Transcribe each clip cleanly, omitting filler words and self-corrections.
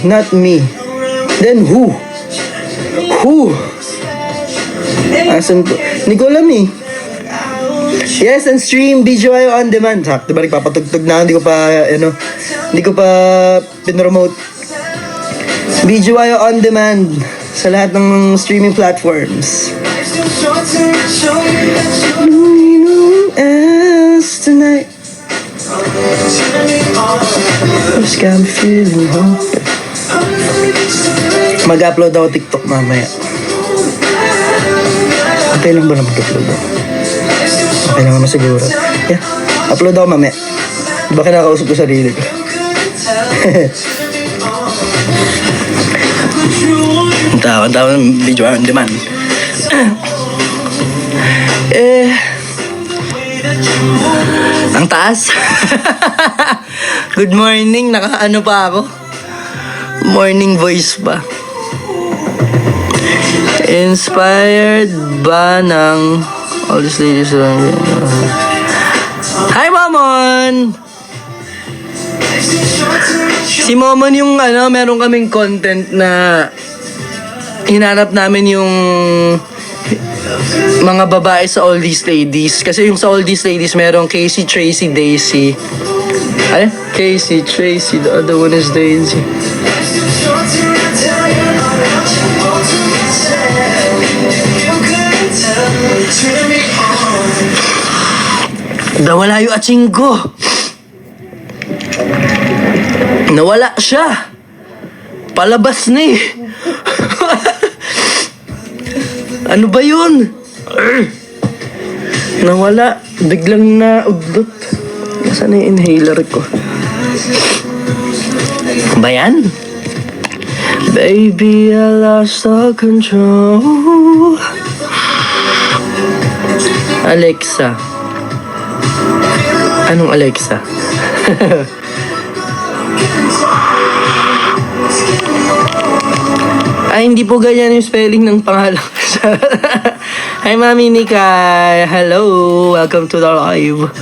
Not me. Then who? Who? Asan po? Hindi ko alam eh. Yes, and stream BGY on demand. Ha, diba nagpapatugtog na, hindi ko pa pinromote. BGY on demand sa lahat ng streaming platforms. Else tonight. Just got me feeling hope. Mag-upload ako TikTok mamaya. Okay lang ba na mag-upload ako? Okay lang naman siguro. Yeah, upload ako mamaya. Diba kinakausap ko sarili ko? Ang tawa ng video on demand. Ang taas. Good morning, naka-ano pa ako? Morning voice pa. Inspired ba ng all these ladies around here? Hi, Momon! Si Momon yung meron kaming content na hinanap namin yung mga babae sa all these ladies. Kasi yung sa all these ladies, merong Casey, Tracy, Daisy. Ay? Casey, Tracy, the other one is Daisy. Nawala yung atsing ko. Nawala siya. Palabas na eh. Ano ba yun? Nawala. Biglang naudlot. Nasaan na yung inhaler ko? Ba yan? Baby, I lost all control. Alexa. Anong Alexa? Ay, hindi po ganyan yung spelling ng pangalan. Hi, Mami Nika. Hello. Welcome to the live.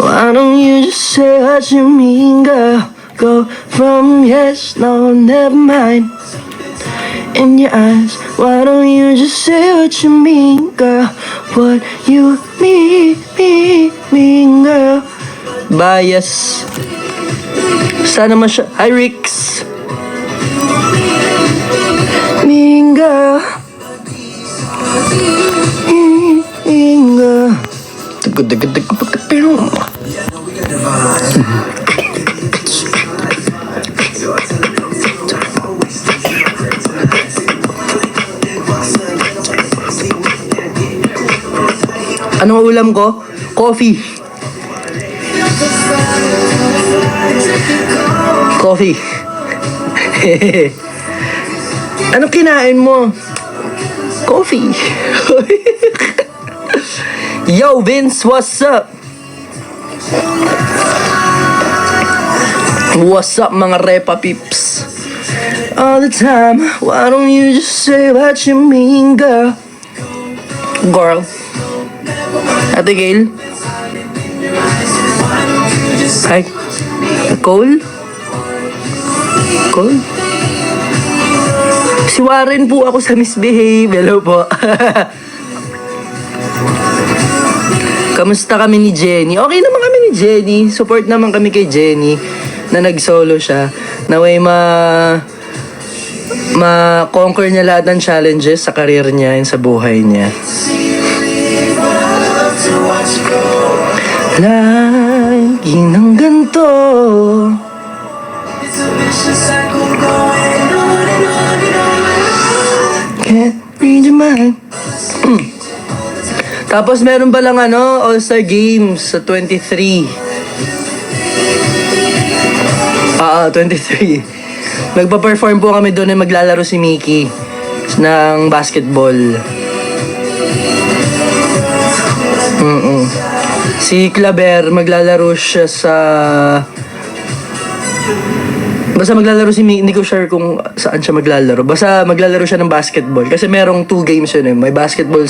Why don't you just say what you mean, girl? Go from yes, no, never mind. In your eyes, why don't you just say what you mean, girl? What you mean, girl? Bias. Sana masya. Hi, Rix. Mean girl. Mean girl. Anong ulam ko? Coffee. Coffee. Anong kinain mo? Coffee. Yo, Vince, what's up? What's up, mga repa peeps? All the time, why don't you just say what you mean, girl? Girl. Ate Gail? Hi. Cole? Cole? Si Warren po ako sa Misbehave. Hello po. Kamusta kami ni Jenny? Okay naman kami ni Jenny. Support naman kami kay Jenny na nag-solo siya. Naway ma-conquer niya lahat ng challenges sa career niya and sa buhay niya. Lagi ng ganito. Can't read your mind. Tapos meron pa lang All-Star Games sa 23. 23. Magpa-perform po kami doon na maglalaro si Mickey ng basketball. Si Claver, maglalaro siya sa... Basta maglalaro si Mickey, hindi ko sure kung saan siya maglalaro. Basta maglalaro siya ng basketball. Kasi merong 2 games yun eh. May basketball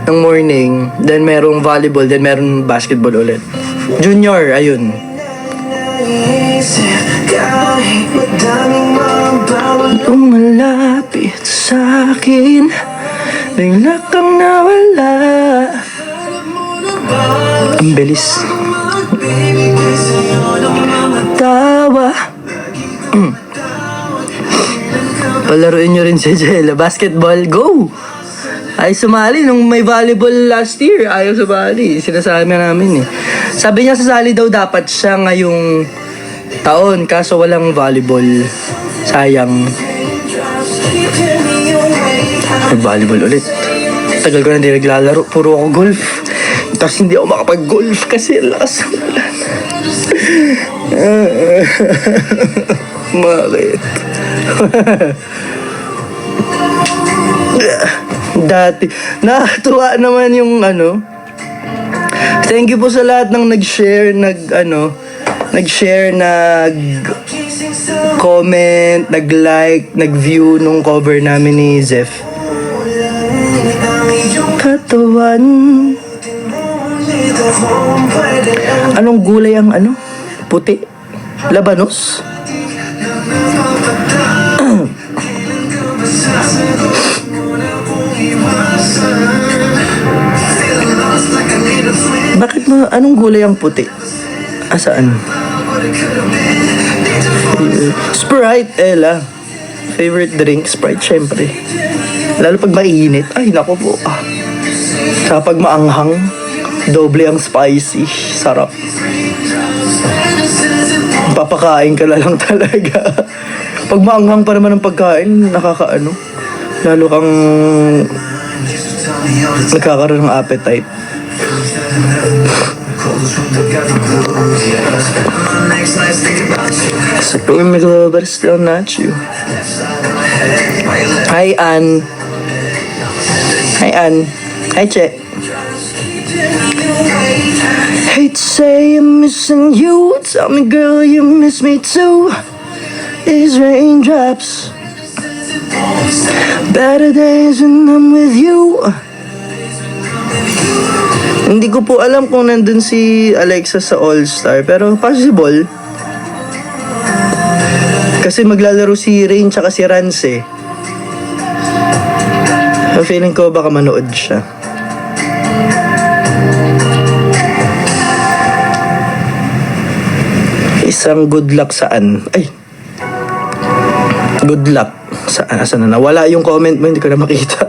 ng morning, then merong volleyball, then merong basketball ulit. Junior, ayun. Umalapit sa'kin, bigla kang nawala. Ang bilis. Tawa. Palaruin nyo rin si Jella. Basketball, go! Ay sumali nung may volleyball last year. Ayaw sumali. Sinasabi namin eh. Sabi niya sasali daw dapat siya ngayong taon. Kaso walang volleyball. Sayang. Nag-volleyball ulit. Tagal ko na hindi naglalaro. Puro ako golf. Tapos hindi ako makapag-golf kasi lakas ng ulan. Bakit? Dati. Nakatuwa naman yung ano. Thank you po sa lahat ng nag-share, nag-share, nag-comment, nag-like, nag-view nung cover namin ni Zeph. Katawan. Anong gulay ang ano? Puti? Labanos? Bakit mo, anong gulay ang puti? Asaan? Sprite, Ella. Favorite drink, Sprite, syempre. Lalo pag mainit. Ay, naku po. Saka pag maanghang, doble ang spicy. Sarap. Papakain ka na lang talaga. Pag maanghang pa naman ang pagkain, nakakaano. Lalo kang nagkakaroon ng appetite. So, going me low, but still not you. Hi, Ann. Hi, Ann. Hi, Che. Hate to say I'm missing you. Tell me, girl, you miss me too. These raindrops. Better days when I'm with you. Hindi ko po alam kung nandun si Alexa sa All-Star, pero possible. Kasi maglalaro si Rain tsaka si Rance eh. Feeling ko baka manood siya. Isang good luck saan? Ay! Good luck. Saan na? Nawala yung comment mo, hindi ko na makita.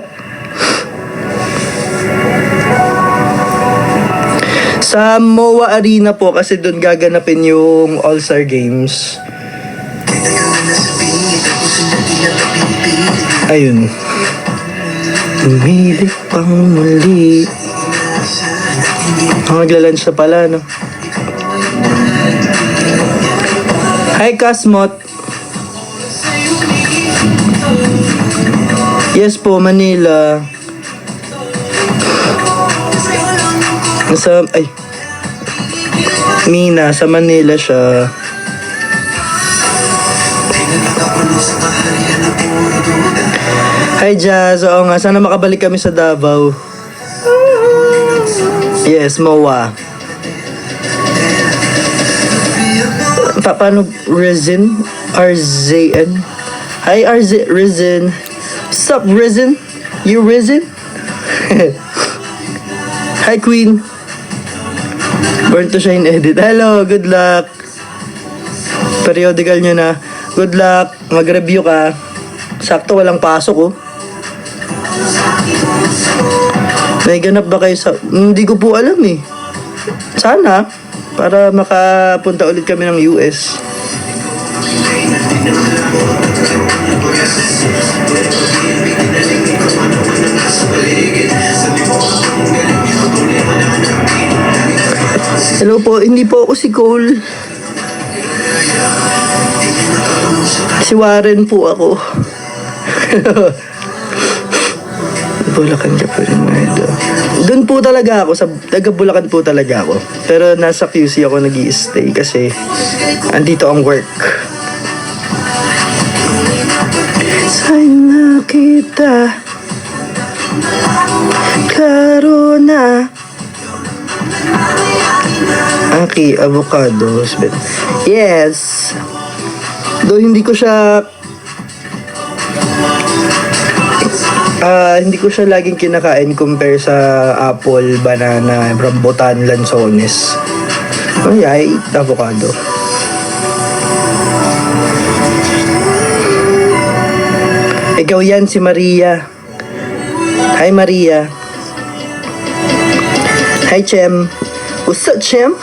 Sa MOA Arena po kasi doon gaganapin yung All-Star Games. Ayun. Umilik pang muli. Maglalunch na pala, no? Hi, Kasmot. Yes po, Manila. Ay. Mina, sa Manila siya. Hi, Jazz. Oo nga, sana makabalik kami sa Davao. Yes, MOA. Paano Resin? RZN? Hi, Resin. What's up, Resin? You Resin? Hi, Queen. Born to Shine edit. Hello, good luck. Periodical nyo na. Good luck. Mag-review ka. Sakto, walang pasok, oh. May ganap ba kayo sa... Hindi ko po alam, eh. Sana. Para makapunta ulit kami ng US. Hello po, hindi po ako si Cole. Si Warren po ako. Bulacan ka pa rin, Nardo. Doon po talaga ako, sa taga Bulacan po talaga ako. Pero nasa QC ako nag-i-stay kasi andito ang work. Sana kita klaro na Aki, avocados. Yes. Though hindi ko siya laging kinakain compare sa apple, banana, rambutan, lansones. Oh yeah, I eat avocado. Ikaw yan, si Maria. Hi, Maria. Hi, Chem. What's up, Chem?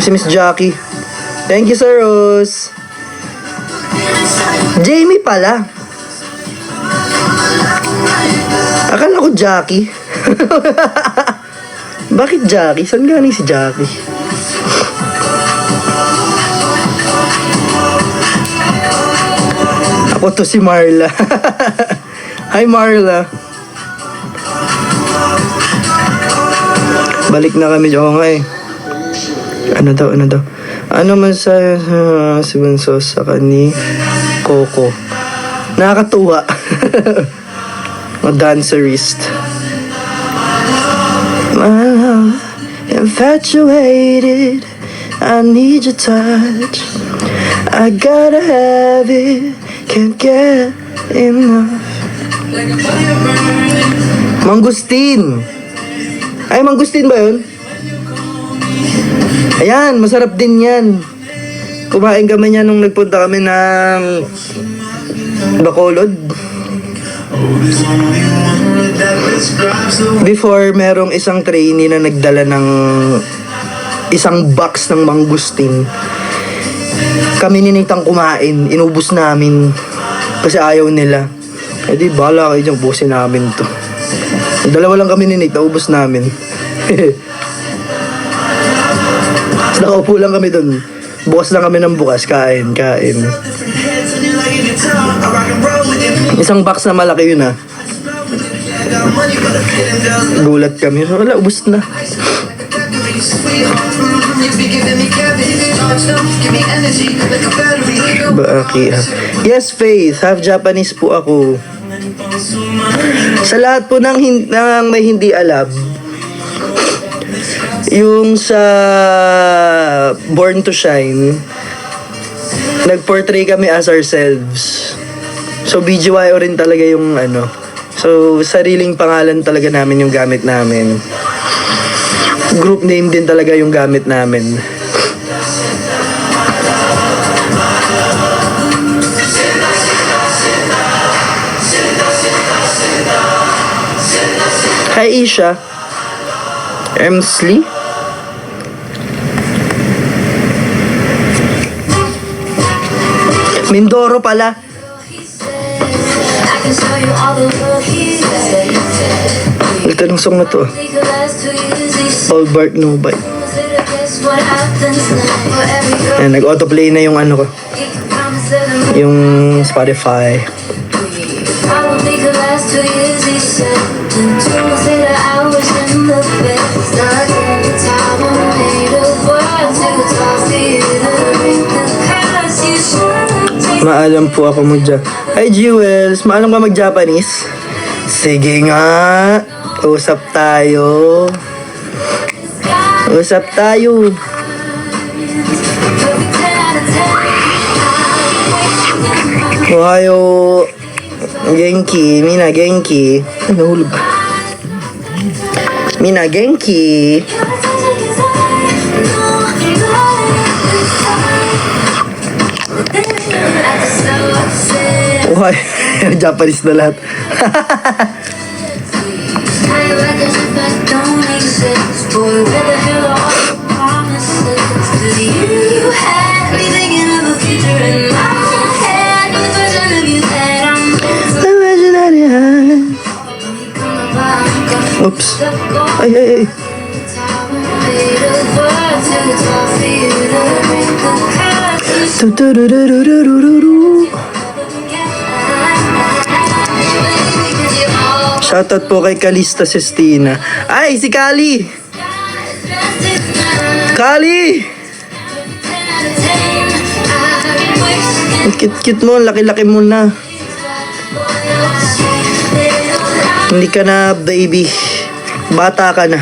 Si Miss Jackie. Thank you, Sir Rose. Jamie pala. Akala ko Jackie. Bakit Jackie? Saan galing si Jackie? Ako to si Marla. Hi Marla. Balik na kami. Oo nga eh. Ano daw? Ano man sa si Bunso sa kani Coco? Nakakatuwa. A dancerist. Infatuated, I need your touch. I gotta have it, can't get enough. Mangustin. Ay, mangustin ba yun? Ayan, masarap din yan. Kumain kami niyan nung nagpunta kami ng Bacolod. Before, merong isang trainee na nagdala ng isang box ng mangustin. Kami ni Nathan kumain, inubos namin kasi ayaw nila. Eh di bala kayo dyan, ubusin namin to. Dalawa lang kami ni Nate, naubos namin. Nakaupo lang kami dun. Bukas lang kami ng bukas, kain. Isang box na malaki yun ah. Gulat kami. Wala, ubos na. Yes, Faith. Half Japanese po ako. Sa lahat po ng may hindi alam, yung sa Born to Shine, nag-portray kami as ourselves. So, BGYO rin talaga yung ano. So, sariling pangalan talaga namin yung gamit namin. Group name din talaga yung gamit namin. Hi, Isha. Emsley. Mindoro pala. Ito ng song na to. All Bark No Bite. Ayan, nag-autoplay na yung ano ko. Yung Spotify. Maalam po ako Hi Jewels, maalam ka mag-Japanese? Sige nga, usap tayo. Ohayo, Genki, Mina Genki. Nahulog. Mina Genki. Ohay, Japanese na lahat. Oops. Ay. Shoutout po kay Kalista Sestina. Ay, si Kali! Kali! Cute mo, laki-laki mo na. Hindi ka na baby. Bata ka na.